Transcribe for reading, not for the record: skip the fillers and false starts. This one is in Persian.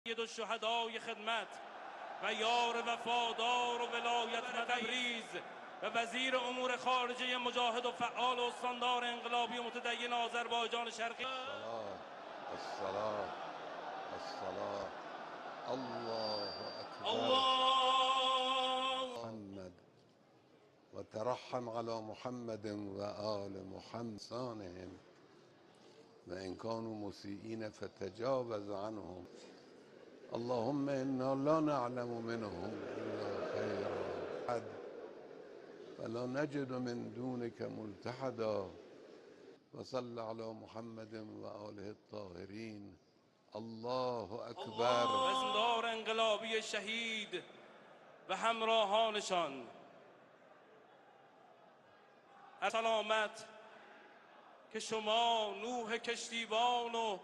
سید الشهدای خدمت و یار وفادار و ولایت تبریز و وزیر امور خارجه مجاهد و فعال و استاندار انقلابی و متدین آذربایجان شرقی. الصلاة الله اکبر. الله محمد و ترحم على محمد و آل محمد صانهم و ان كانوا مسیئین فتجاوز عنهم. اللهم انا لا نعلم منهم الا خيرا ولا نجد من دونك ملتحدا وصل على محمد و آله الطاهرین. الله اکبر. استاندار انقلابی شهید و همراهانشان، سلامت که شما نوح کشتیبان و